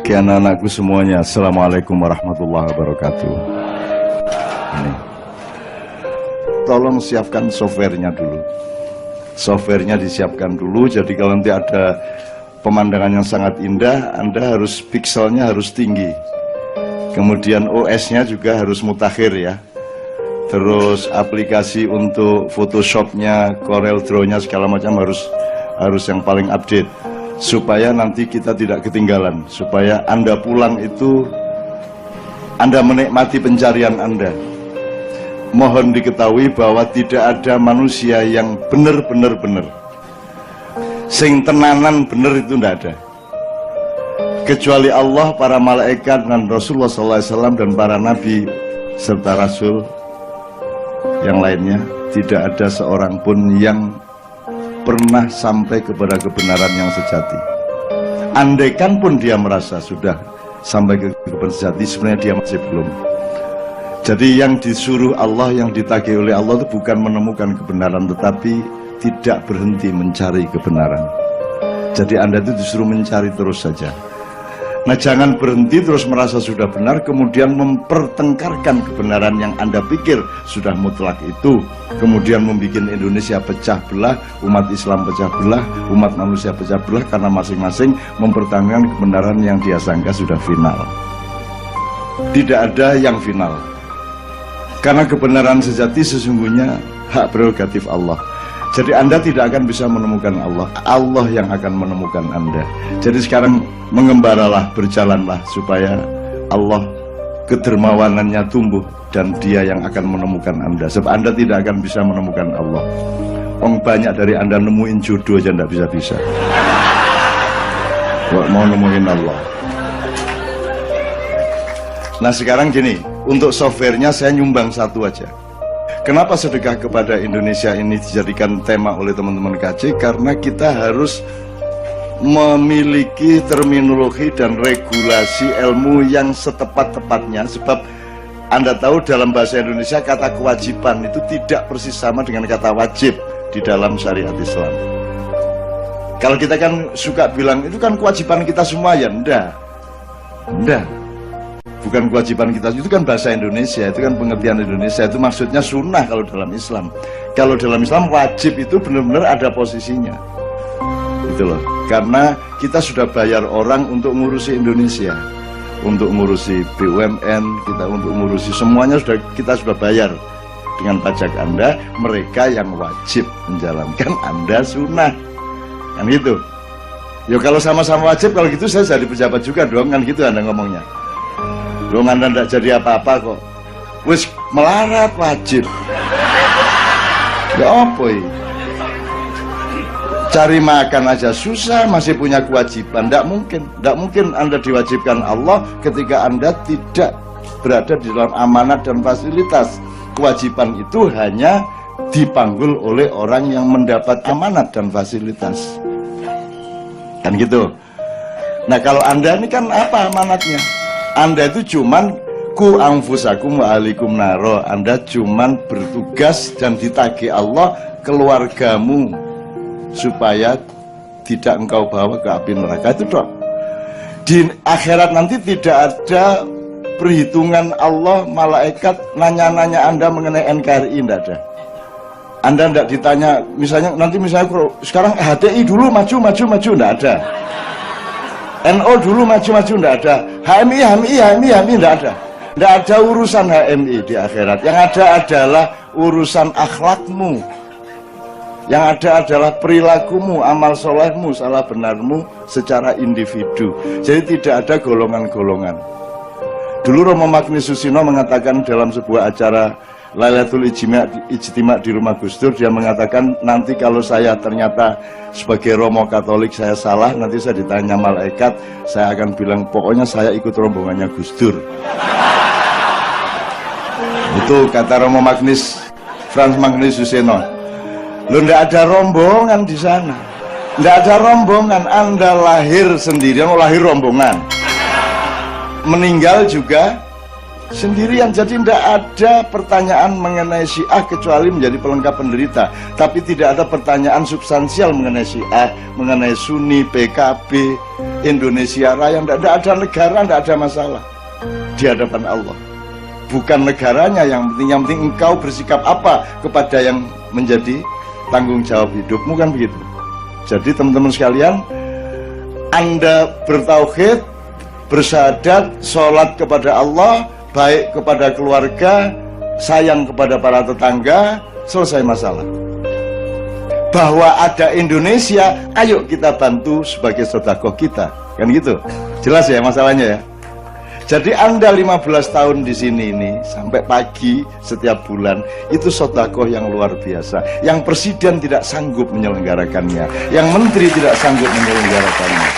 Oke, anak-anakku semuanya, assalamualaikum warahmatullahi wabarakatuh. Ini, tolong siapkan softwarenya dulu. Softwarenya disiapkan dulu. Jadi kalau nanti ada pemandangan yang sangat indah, Anda harus pixelnya harus tinggi. Kemudian OS-nya juga harus mutakhir ya. Terus aplikasi untuk Photoshop-nya, Corel Draw-nya segala macam harus yang paling update, supaya nanti kita tidak ketinggalan, supaya Anda pulang itu Anda menikmati pencarian Anda. Mohon diketahui bahwa tidak ada manusia yang benar-benar benar, sing tenanan benar itu tidak ada, kecuali Allah, para malaikat, dan Rasulullah SAW, dan para nabi serta rasul yang lainnya. Tidak ada seorang pun yang pernah sampai kepada kebenaran yang sejati. Andaikan pun dia merasa sudah sampai ke kebenaran sejati, sebenarnya dia masih belum. Jadi yang disuruh Allah, yang ditagih oleh Allah itu bukan menemukan kebenaran, tetapi tidak berhenti mencari kebenaran. Jadi Anda itu disuruh mencari terus saja. Nah, jangan berhenti terus merasa sudah benar, kemudian mempertengkarkan kebenaran yang Anda pikir sudah mutlak itu, kemudian membuat Indonesia pecah belah, umat Islam pecah belah, umat manusia pecah belah, karena masing-masing mempertahankan kebenaran yang dia sangka sudah final. Tidak ada yang final, karena kebenaran sejati sesungguhnya hak prerogatif Allah. Jadi Anda tidak akan bisa menemukan Allah, Allah yang akan menemukan Anda. Jadi sekarang mengembaralah, berjalanlah, supaya Allah kedermawanannya tumbuh, dan dia yang akan menemukan Anda. Sebab Anda tidak akan bisa menemukan Allah. Banyak dari Anda nemuin jodoh aja tidak bisa-bisa, mau nemuin Allah. Nah sekarang gini, untuk softwarenya saya nyumbang satu aja. Kenapa sedekah kepada Indonesia ini dijadikan tema oleh teman-teman KC? Karena kita harus memiliki terminologi dan regulasi ilmu yang setepat-tepatnya. Sebab Anda tahu dalam bahasa Indonesia kata kewajiban itu tidak persis sama dengan kata wajib di dalam syariat Islam. Kalau kita kan suka bilang itu kan kewajiban kita semua, ya enggak. Bukan kewajiban kita, itu kan bahasa Indonesia, itu kan pengertian Indonesia, itu maksudnya sunnah kalau dalam Islam. Kalau dalam Islam wajib itu benar-benar ada posisinya, gitu loh. Karena kita sudah bayar orang untuk ngurusi Indonesia, untuk ngurusi BUMN, kita untuk ngurusi semuanya kita sudah bayar dengan pajak Anda. Mereka yang wajib menjalankan, Anda sunnah, kan gitu. Ya kalau sama-sama wajib, kalau gitu saya jadi pejabat juga dong, kan gitu Anda ngomongnya. Dong Anda tidak jadi apa-apa kok, wis melarat wajib. Ya apa ini? Cari makan aja susah, masih punya kewajiban. Tidak mungkin Anda diwajibkan Allah ketika Anda tidak berada di dalam amanat dan fasilitas. Kewajiban itu hanya dipanggul oleh orang yang mendapat amanat dan fasilitas, kan gitu. Nah kalau Anda ini kan apa amanatnya? Anda itu cuman ku anfusakum wa alikum naro. Anda cuman bertugas dan ditagih Allah keluargamu supaya tidak engkau bawa ke api neraka, itu dong. Di akhirat nanti tidak ada perhitungan Allah, malaikat nanya-nanya Anda mengenai NKRI, tidak ada. Anda tidak ditanya misalnya sekarang HTI dulu maju, tidak ada. NO dulu maju, tidak ada. HMI tidak ada. Tidak ada urusan HMI di akhirat. Yang ada adalah urusan akhlakmu. Yang ada adalah perilakumu, amal solehmu, salah benarmu secara individu. Jadi tidak ada golongan-golongan. Dulu Romo Magnis Susino mengatakan dalam sebuah acara Lailatul Ijtima di rumah Gus Dur, dia mengatakan nanti kalau saya ternyata sebagai Romo Katolik saya salah, nanti saya ditanya malaikat, saya akan bilang pokoknya saya ikut rombongannya Gus Dur. Itu kata Romo Magnis, Frans Magnis Susino. Loh, tidak ada rombongan di sana, tidak ada rombongan. Anda lahir sendirian, lahir rombongan, meninggal juga sendirian. Jadi tidak ada pertanyaan mengenai Syiah kecuali menjadi pelengkap penderita, tapi tidak ada pertanyaan substansial mengenai Syiah, mengenai Sunni, PKB, Indonesia Raya, tidak ada negara, tidak ada masalah di hadapan Allah. Bukan negaranya yang penting engkau bersikap apa kepada yang menjadi tanggung jawab hidupmu, kan begitu. Jadi teman-teman sekalian, Anda bertauhid, bersyahadat, sholat kepada Allah, baik kepada keluarga, sayang kepada para tetangga, selesai masalah. Bahwa ada Indonesia, ayo kita bantu sebagai sedekah kita, kan gitu. Jelas ya masalahnya ya. Jadi Anda 15 tahun di sini ini sampai pagi setiap bulan itu sedekah yang luar biasa. Yang presiden tidak sanggup menyelenggarakannya, yang menteri tidak sanggup menyelenggarakannya,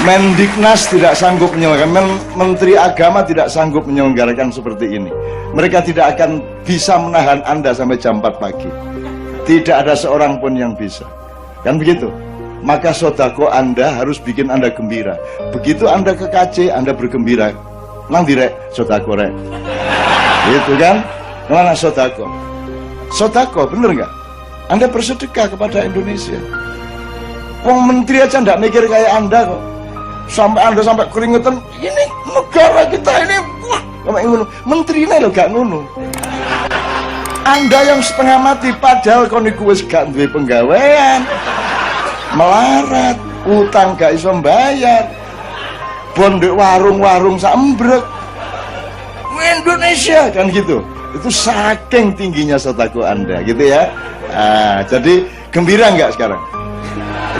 Mendiknas tidak sanggup menyelenggarakan, menteri agama tidak sanggup menyelenggarakan seperti ini. Mereka tidak akan bisa menahan Anda sampai jam 4 pagi. Tidak ada seorang pun yang bisa, kan begitu. Maka sodako Anda harus bikin Anda gembira. Begitu Anda ke KC, Anda bergembira. Nang direk sodako rek. Gitu kan? Mana sodako? Sodako, bener nggak? Anda bersedekah kepada Indonesia. Wong menteri aja nggak mikir kayak Anda kok. Sampai Anda sampai keringetan. Ini negara kita ini. Wah, menteri ini loh gak nunu. Anda yang setengah mati padahal koniku wis gak duwe penggawean. Melarat, utang gak iso bayar, bondek warung-warung sambrek. Indonesia kan gitu. Itu saking tingginya sedekah Anda gitu ya. Jadi gembira nggak sekarang?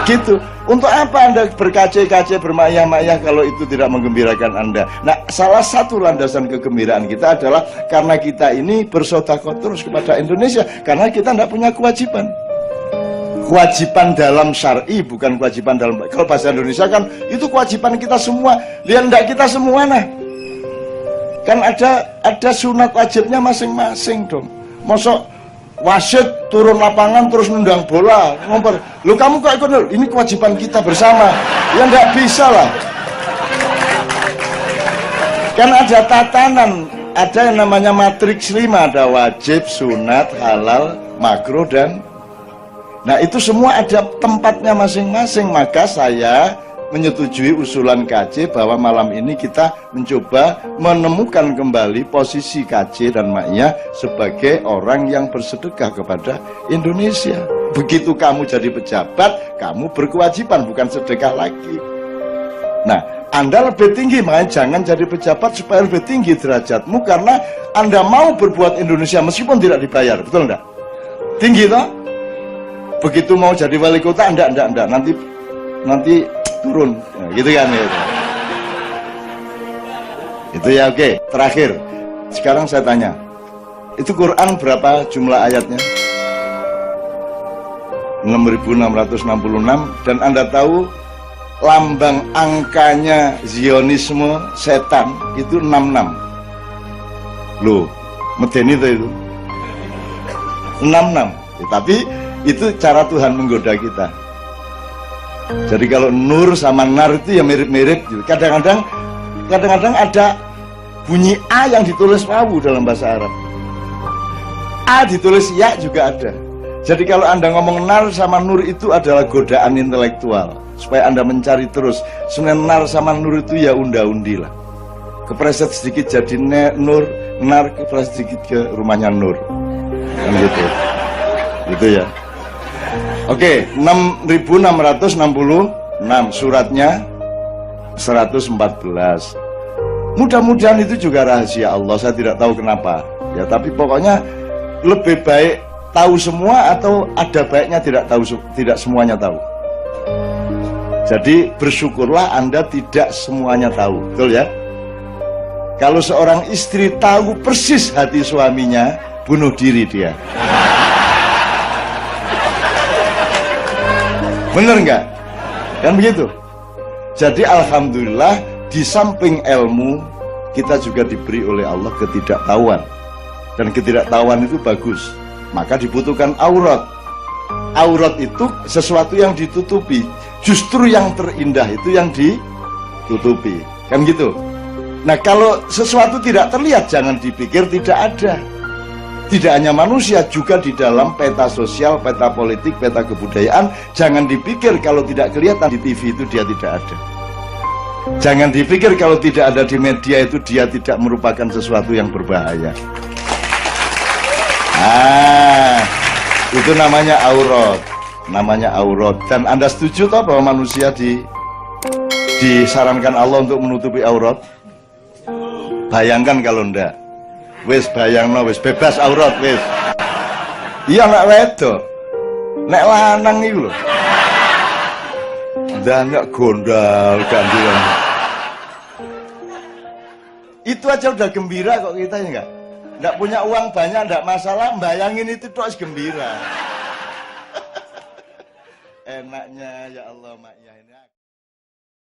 Gitu. Untuk apa Anda berkace-kace, bermayah-mayah kalau itu tidak menggembirakan Anda? Nah, salah satu landasan kegembiraan kita adalah karena kita ini bersedekah terus kepada Indonesia, karena kita tidak punya kewajiban. Kewajiban dalam syar'i, bukan kewajiban dalam, kalau bahasa Indonesia kan itu kewajiban kita semua. Lihat enggak kita semua, nah kan ada sunat wajibnya masing-masing dong. Mosok wasit turun lapangan terus nendang bola ngompor, lu kamu kok ikut? Ini kewajiban kita bersama. Ya enggak bisa lah, kan ada tatanan, ada yang namanya matriks 5, ada wajib, sunat, halal, makruh, dan nah itu semua ada tempatnya masing-masing. Maka saya menyetujui usulan KC bahwa malam ini kita mencoba menemukan kembali posisi KC dan Ma'iyah sebagai orang yang bersedekah kepada Indonesia. Begitu kamu jadi pejabat, kamu berkewajiban, bukan sedekah lagi. Nah, Anda lebih tinggi, makanya jangan jadi pejabat supaya lebih tinggi derajatmu, karena Anda mau berbuat Indonesia meskipun tidak dibayar, betul enggak? Tinggi toh? Begitu mau jadi wali kota, enggak, nanti turun, nah, gitu kan ya. Itu ya. Oke, terakhir sekarang saya tanya, itu Quran berapa jumlah ayatnya? 6666. Dan Anda tahu lambang angkanya Zionisme setan itu 66. Loh, medeni itu 66 ya, tapi itu cara Tuhan menggoda kita. Jadi kalau nur sama nar itu ya mirip-mirip. Kadang-kadang ada bunyi A yang ditulis wawu dalam bahasa Arab. A ditulis ya juga ada. Jadi kalau Anda ngomong nar sama nur itu adalah godaan intelektual, supaya Anda mencari terus. Sebenarnya nar sama nur itu ya unda-undi lah. Kepreset sedikit jadi nur, nar, kepreset sedikit ke rumahnya nur. Kan gitu. Gitu ya. Oke, 6666, suratnya 114. Mudah-mudahan itu juga rahasia Allah, saya tidak tahu kenapa. Ya, tapi pokoknya lebih baik tahu semua atau ada baiknya tidak tahu, tidak semuanya tahu. Jadi bersyukurlah Anda tidak semuanya tahu, betul ya? Kalau seorang istri tahu persis hati suaminya, bunuh diri dia. Bener nggak? Kan begitu. Jadi alhamdulillah di samping ilmu kita juga diberi oleh Allah ketidaktahuan, dan ketidaktahuan itu bagus. Maka dibutuhkan aurat. Aurat itu sesuatu yang ditutupi. Justru yang terindah itu yang ditutupi. Kan gitu. Nah kalau sesuatu tidak terlihat, jangan dipikir tidak ada. Tidak hanya manusia, juga di dalam peta sosial, peta politik, peta kebudayaan. Jangan dipikir kalau tidak kelihatan di TV itu dia tidak ada. Jangan dipikir kalau tidak ada di media itu dia tidak merupakan sesuatu yang berbahaya. Itu namanya aurat. Namanya aurat. Dan Anda setuju toh bahwa manusia disarankan Allah untuk menutupi aurat? Bayangkan kalau ndak. Wis bayangno, wis bebas aurat wis. Iya nek wedok. Nek lanang iku lho. Banyak gondal gantian. Itu aja udah gembira kok kita ya enggak? Enggak punya uang banyak enggak masalah, bayangin itu terus gembira. Enaknya ya Allah mak ya ini.